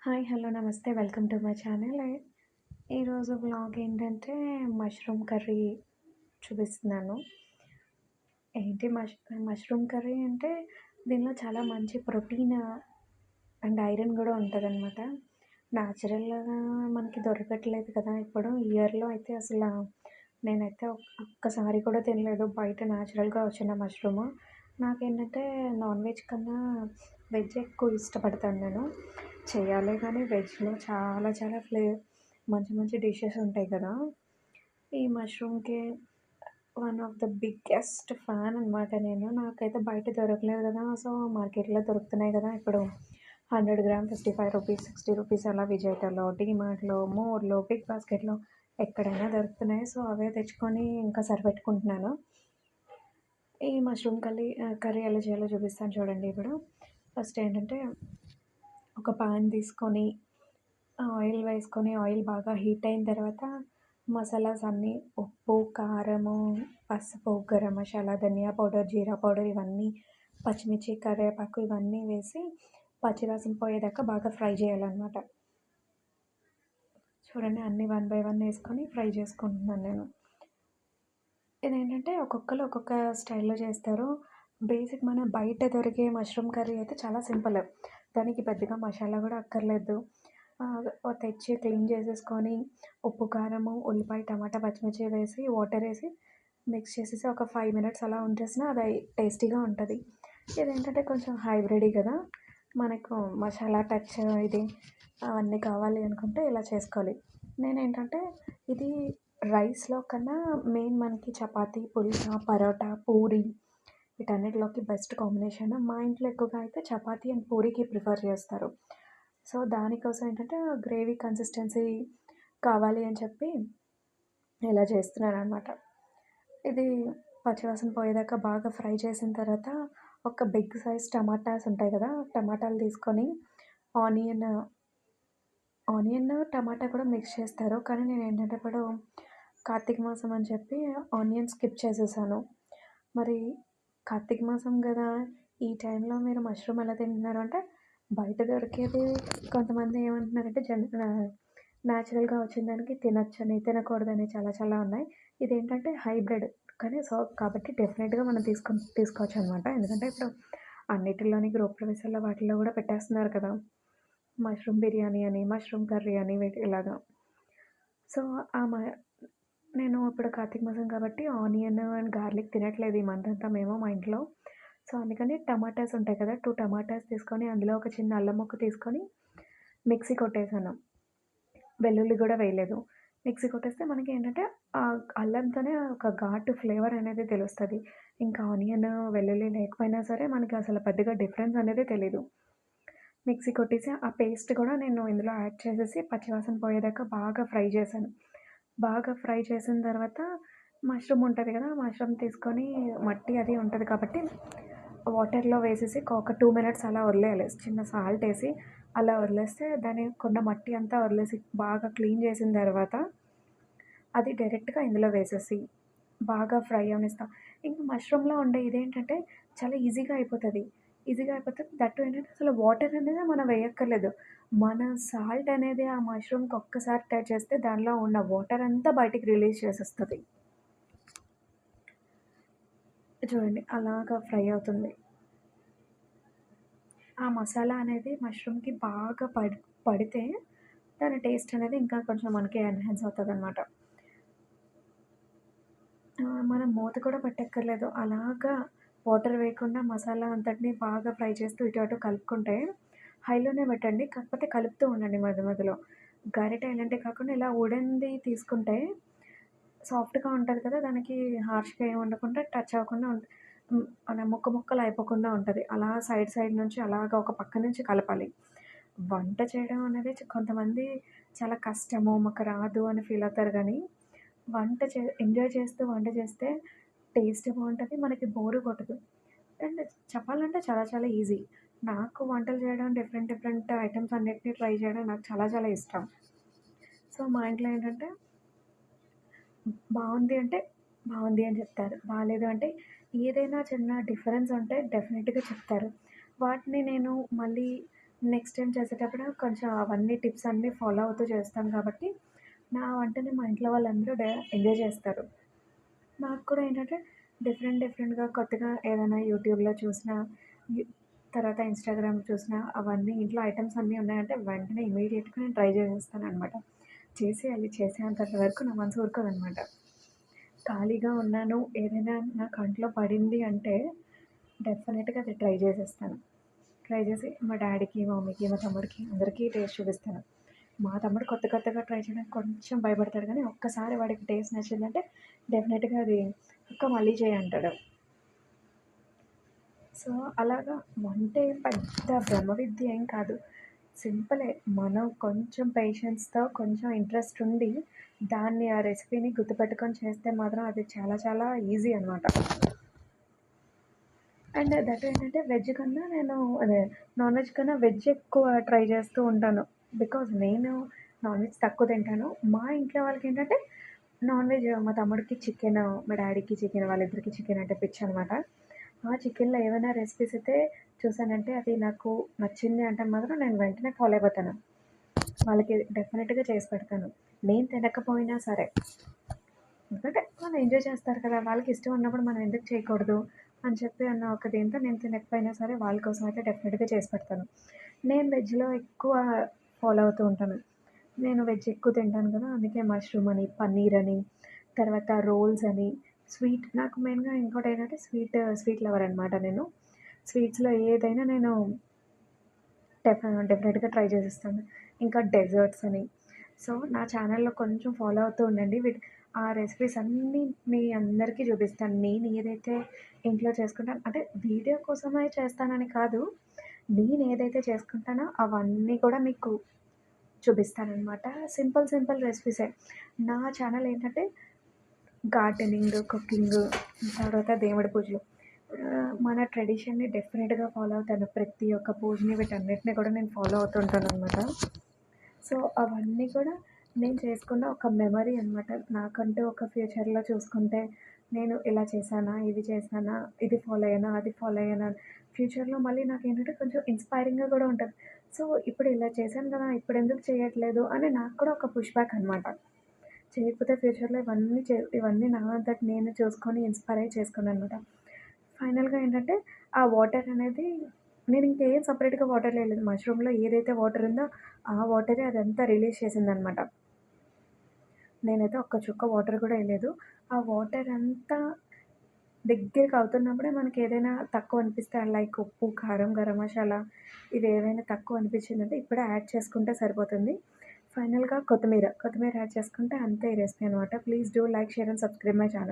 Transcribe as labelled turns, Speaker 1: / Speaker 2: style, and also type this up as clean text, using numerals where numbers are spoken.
Speaker 1: Hi! Hello! నమస్తే. Welcome to my channel. ఈరోజు vlog ఏంటంటే మష్రూమ్ కర్రీ చూపిస్తున్నాను. ఏంటి మష్రూమ్ కర్రీ అంటే దీనిలో చాలా మంచి ప్రోటీన్ అండ్ ఐరన్ గూడా ఉంటదనమాట. నేచురల్‌గా మనకి దొరకట్లేదు కదా! ఇప్పుడు ఇయర్‌లో అయితే నేనైతే ఒక్కసారి కూడా తినలేదు బయట నేచురల్‌గా వచ్చిన మష్రూము. నాకేంటంటే నాన్ వెజ్ కన్నా వెజ్ ఎక్కువ ఇష్టపడతాను నేను. చేయాలే గానీ వెజ్‌లో చాలా చాలా మంచి మంచి డిషెస్ ఉంటాయి కదా! ఈ మష్రూమ్‌కి one of the biggest fan అనమాట నేను. నాకైతే బయట దొరకలేదు కదా! సో, మార్కెట్‌లో దొరుకుతున్నాయి కదా! ఇప్పుడు 100 గ్రామ్ రూ. 55, రూ. 60 అలా విజేతలో, డీమార్ట్‌లో, మోర్‌లో, బిగ్ బాస్కెట్‌లో ఎక్కడైనా దొరుకుతున్నాయి. సో, అవే తెచ్చుకొని ఇంకా సరిపెట్టుకుంటున్నాను. ఈ కర్రీ ఎలా చేయాలో చూపిస్తాను చూడండి ఇప్పుడు. ఫస్ట్ ఏంటంటే ఒక పాన్ తీసుకొని ఆయిల్ వేసుకొని ఆయిల్ బాగా హీట్ అయిన తర్వాత మసాలాస్ అన్నీ ఉప్పు, కారము, పసుపు, గరం మసాలా, ధనియా పౌడర్, జీరా పౌడర్ ఇవన్నీ పచ్చిమిర్చి, కరివేపాకు ఇవన్నీ వేసి పచ్చివాసన పోయేదాకా బాగా ఫ్రై చేయాలనమాట. చూడండి అన్నీ వన్ బై వన్ వేసుకొని ఫ్రై చేసుకుంటున్నాను నేను. ఇదేంటంటే ఒక్కొక్కళ్ళు ఒక్కొక్క స్టైల్‌లో చేస్తారు. బేసిక్ మన బయట దొరికే మష్రూమ్ కర్రీ అయితే చాలా సింపుల్. దానికి పెద్దగా మసాలా గూడా అక్కర్లేదు. తెచ్చి క్లీన్ చేసేసుకొని ఉప్పు, కారము, ఉల్లిపాయ, టమాటా, పచ్చిమిర్చి వేసి వాటరేసి మిక్స్ చేసేసి ఒక 5 మినిట్స్ అలా ఉంచేసినా అది టేస్టీగా ఉంటది. ఇదేంటంటే కొంచెం హైబ్రిడే గదా! మనకు మసాలా టచ్ ఇది అవన్నీ కావాలి అనుకుంటే ఇలా చేసుకోవాలి. నేనేంటంటే ఇది రైస్‌లో కన్నా మెయిన్ మనకి చపాతీ, పుల్కా, పరోటా, పూరి వీటన్నిటిలోకి బెస్ట్ కాంబినేషన్. మా ఇంట్లో ఎక్కువగా అయితే చపాతీ అండ్ పూరికి ప్రిఫర్ చేస్తారు. సో, దానికోసం ఏంటంటే గ్రేవీ కన్సిస్టెన్సీ కావాలి అని చెప్పి ఇలా చేస్తున్నాననమాట. ఇది పచ్చివాసన పోయేదాకా బాగా ఫ్రై చేసిన తర్వాత ఒక బిగ్ సైజ్ టమాటాస్ ఉంటాయి కదా! టమాటాలు తీసుకొని ఆనియన్ ఆనియన్, టమాటా కూడా మిక్స్ చేస్తారు. కానీ నేనేంటంటే ఇప్పుడు కార్తీక మాసం అని చెప్పి ఆనియన్ స్కిప్ చేసేసాను. మరి కార్తీక మాసం గదా! ఈ టైంలో మీరు మష్రూమ్ ఎలా తింటున్నారు అంటే, బయట దొరికేది కొంతమంది ఏమంటున్నారంటే నేచురల్‌గా వచ్చిన దానికి తినొచ్చని, తినకూడదని చాలా చాలా ఉన్నాయి. ఇదేంటంటే హైబ్రిడ్. కాబట్టి డెఫినెట్‌గా మనం తీసుకోవచ్చనమాట. ఎందుకంటే ఇప్పుడు అన్నిటిలోని గృహప్రవేశాల్లో వాటిల్లో గూడా పెట్టేస్తున్నారు కదా! మష్రూమ్ బిర్యానీ అని, మష్రూమ్ కర్రీ అని ఇలాగా. సో, ఆ మ నేను ఇప్పుడు కార్తీక మాసం కాబట్టి ఆనియన్ అండ్ గార్లిక్ తినట్లేదు ఈ మంత్ అంతా మేము మా ఇంట్లో. సో, అందుకని టమాటాస్ ఉంటాయి కదా! 2 టమాటాస్ తీసుకొని అందులో ఒక చిన్న అల్లం ముక్క తీసుకొని మిక్సీ కొట్టేసాను. వెల్లుల్లి గూడా వేయలేదు. మిక్సీ కొట్టేస్తే మనకేంటంటే అల్లంతోనే ఒక ఘాటు ఫ్లేవర్ అనేది తెలుస్తది. ఇంకా ఆనియన్, వెల్లుల్లి లేకపోయినా సరే మనకసలు పెద్దగా డిఫరెన్స్ అనేది తెలీదు. మిక్సీ కొట్టేసి ఆ పేస్ట్ కూడా నేను ఇందులో యాడ్ చేసేసి పచ్చివాసన పోయేదాకా బాగా ఫ్రై చేశాను. బాగా ఫ్రై చేసిన తర్వాత మష్రూమ్ ఉంటది కదా! మష్రూమ్ తీసుకొని మట్టి అది ఉంటది కాబట్టి వాటర్‌లో వేసేసి ఒక 2 మినిట్స్ అలా వదిలేయాలి. చిన్న సాల్ట్ ఏసి అలా వదిలేస్తే దానికున్న మట్టి అంతా వదిలేసి బాగా క్లీన్ చేసిన తర్వాత అది డైరెక్ట్‌గా ఇందులో వేసేసి బాగా ఫ్రై అవ్వనిస్తా. ఇంకా మష్రూమ్‌లో ఉండే ఇదేంటంటే చాలా ఈజీగా అయిపోతది. దట్ టూ ఏంటంటే అసలు వాటర్ అనేది మనం వేయక్కర్లేదు. మన సాల్ట్ అనేది ఆ మష్రూమ్‌కి ఒక్కసారి టచ్ చేస్తే దానిలో ఉన్న వాటర్ అంతా బయటికి రిలీజ్ చేసేస్తది. చూడండి అలాగా ఫ్రై అవుతుంది. ఆ మసాలా అనేది మష్రూమ్‌కి బాగా పడితే దాని టేస్ట్ అనేది ఇంకా కొంచెం మనకి ఎన్హాన్స్ అవుతదనమాట. మనం మూత కూడా పెట్టక్కర్లేదు. అలాగా వాటర్ వేయకుండా మసాలా అంతటిని బాగా ఫ్రై చేస్తూ ఇటు అటు కలుపుకుంటే హైలోనే పెట్టండి. కాకపోతే కలుపుతూ ఉండండి మధ్య మధ్యలో. గరిటె ఇలాంటివి కాకుండా ఇలా వుడెన్‌ది తీసుకుంటే సాఫ్ట్‌గా ఉంటది కదా! దానికి హార్ష్‌గా ఏమి ఉండకుండా టచ్ అవ్వకుండా అలా ముక్కలు అయిపోకుండా ఉంటది. అలా సైడ్ సైడ్ నుంచి అలాగా ఒక పక్క నుంచి కలపాలి. వంట చేయడం అనేది కొంతమంది చాలా కష్టము, మాకు రాదు అని ఫీల్ అవుతారు గానీ, ఎంజాయ్ చేస్తూ వంట చేస్తే టేస్ట్ బావుంటది. మనకి బోరు కొట్టదు. అండ్ చెప్పాలంటే చాలా చాలా ఈజీ. నాకు వంటలు చేయడం డిఫరెంట్ డిఫరెంట్ ఐటెమ్స్ అన్నిటిని ట్రై చేయడం నాకు చాలా చాలా ఇష్టం. సో, మా ఇంట్లో ఏంటంటే బావుంది అంటే, బావుంది అని చెప్తారు. బాలేదు అంటే ఏదైనా చిన్న డిఫరెన్స్ ఉంటే డెఫినిట్‌గా చెప్తారు. వాటిని నేను మళ్ళీ నెక్స్ట్ టైమ్ చేసేటప్పుడు కొంచెం అవన్నీ టిప్స్ అన్నీ ఫాలో అవుతూ చేస్తాం కాబట్టి, నా వంటని మా ఇంట్లో వాళ్ళందరూ ఎంజాయ్ చేస్తారు. నాకు కూడా ఏంటంటే డిఫరెంట్‌గా కొత్తగా ఏదైనా యూట్యూబ్‌లో చూసినా, యు తర్వాత ఇన్‌స్టాగ్రామ్ చూసినా అవన్నీ ఇంట్లో ఐటెమ్స్ అన్నీ ఉన్నాయంటే వెంటనే ఇమ్మీడియేట్‌గా నేను ట్రై చేసేస్తాననమాట. చేసేయాలి చేసేంత వరకు నా మనసు ఊరుకోదనమాట. ఖాళీగా ఉన్నాను, ఏదైనా నా కంట్లో పడింది అంటే డెఫినెట్‌గా అది ట్రై చేసేస్తాను. ట్రై చేసి మా డ్యాడీకి, మా మమ్మీకి, మా తమ్ముడికి అందరికీ టేస్ట్ చూపిస్తాను. మా తమ్ముడు కొత్తగా ట్రై చేయడానికి కొంచెం భయపడతాడు గానీ, ఒక్కసారి వాడికి టేస్ట్ నచ్చిందంటే డెఫినెట్‌గా అది "అక్క మళ్ళీ చెయి" అంటాడు. సో, అలాగా వంట ఏం పెద్ద బ్రహ్మ విద్య ఏం కాదు. సింపులే. మనం కొంచెం పేషెన్స్‌తో, కొంచెం ఇంట్రెస్ట్ ఉండి, దాన్ని ఆ రెసిపీని గుర్తుపెట్టుకొని చేస్తే మాత్రం అది చాలా చాలా ఈజీ అనమాట. అండ్ దట్ ఏంటంటే వెజ్ కన్నా నేను అదే నాన్ వెజ్ కన్నా వెజ్ ఎక్కువ ట్రై చేస్తూ ఉంటాను. బికాజ్ నేను నాన్ వెజ్ తక్కువ తింటాను. మా ఇంట్లో వాళ్ళకేంటంటే నాన్ వెజ్ మా తమ్ముడికి చికెను, మా డ్యాడీకి చికెను, వాళ్ళిద్దరికీ చికెన్ అంటే పిచ్చనమాట. ఆ చికెన్‌లో ఏవైనా రెసిపీస్ అయితే చూసానంటే అది నాకు నచ్చింది అంటే మాత్రం నేను వెంటనే ఫాలో అయిపోతాను. వాళ్ళకి డెఫినిట్‌గా చేసి పెడతాను. నేను తినకపోయినా సరే. ఎందుకంటే వాళ్ళు ఎంజాయ్ చేస్తారు కదా! వాళ్ళకి ఇష్టం ఉన్నప్పుడు మనం ఎందుకు చేయకూడదు అని చెప్పి అన్న ఒక దీంతో నేను తినకపోయినా సరే వాళ్ళ కోసం అయితే డెఫినిట్‌గా చేసి పెడతాను. నేను వెజ్‌లో ఎక్కువ ఫాలో అవుతూ ఉంటాను. నేను వెజ్ ఎక్కువ తింటాను కదా! అందుకే మష్రూమ్ అని, పన్నీర్ అని, తర్వాత రోల్స్ అని, స్వీట్ నాకు మెయిన్‌గా ఇంకోటేంటంటే స్వీట్ లవర్ అనమాట నేను. స్వీట్స్‌లో ఏదైనా నేను డెఫినెట్‌గా ట్రై చేసేస్తాను. ఇంకా డెజర్ట్స్ అని. సో, నా ఛానెల్‌లో కొంచెం ఫాలో అవుతూ ఉండండి. ఆ రెసిపీస్ అన్నీ మీ అందరికీ చూపిస్తాను. నేను ఏదైతే ఇంట్లో చేసుకుంటానో అంటే వీడియో కోసమే చేస్తానని కాదు. నేను ఏదైతే చేసుకుంటానో అవన్నీ కూడా మీకు చూపిస్తాననమాట. సింపుల్ రెసిపీసే. నా ఛానెల్ ఏంటంటే గార్డెనింగ్, కుకింగ్, తర్వాత దేవుడి పూజలు. మన ట్రెడిషన్‌ని డెఫినిట్‌గా ఫాలో అవుతాను. ప్రతి ఒక్క పూజని వీటన్నిటిని కూడా నేను ఫాలో అవుతూ ఉంటాననమాట. సో, అవన్నీ కూడా నేను చేసుకున్న ఒక మెమరీ అనమాట. నాకంటూ ఒక ఫ్యూచర్‌లో చూసుకుంటే, నేను ఇలా చేశానా? ఇది చేశానా? ఇది ఫాలో అయ్యానా? అది ఫాలో అయ్యానా? ఫ్యూచర్‌లో మళ్ళీ నాకేంటంటే కొంచెం ఇన్‌స్పైరింగ్‌గా కూడా ఉంటది. సో, ఇప్పుడు ఇలా చేశాను కదా! ఇప్పుడెందుకు చేయట్లేదు అని నాకు కూడా ఒక పుష్ బ్యాక్ అనమాట. చేయకపోతే ఫ్యూచర్‌లో ఇవన్నీ నా అంతట నేను చూసుకొని ఇన్‌స్పైర్ అయ్యి చేసుకున్నాననమాట. ఫైనల్‌గా ఏంటంటే, ఆ వాటర్ అనేది నేనింకేం సెపరేట్‌గా వాటర్ వేయలేదు. మష్రూమ్‌లో ఏదైతే వాటర్ ఉందో, ఆ వాటరే అదంతా రిలీజ్ చేసిందనమాట. నేనైతే ఒక్క చుక్క వాటర్ కూడా ఎయలేదు. ఆ వాటర్ అంతా దగ్గరికి అవుతున్నప్పుడే మనకేదైనా తక్కువ అనిపిస్తే లైక్ ఉప్పు, కారం, గరం మసాలా ఇవేవైనా తక్కువ అనిపించిందంటే ఇప్పుడే యాడ్ చేసుకుంటే సరిపోతుంది. ఫైనల్‌గా కొత్తిమీర యాడ్ చేసుకుంటే అంతే ఈ రెసిపీ అనమాట. Please do like, share and subscribe my channel.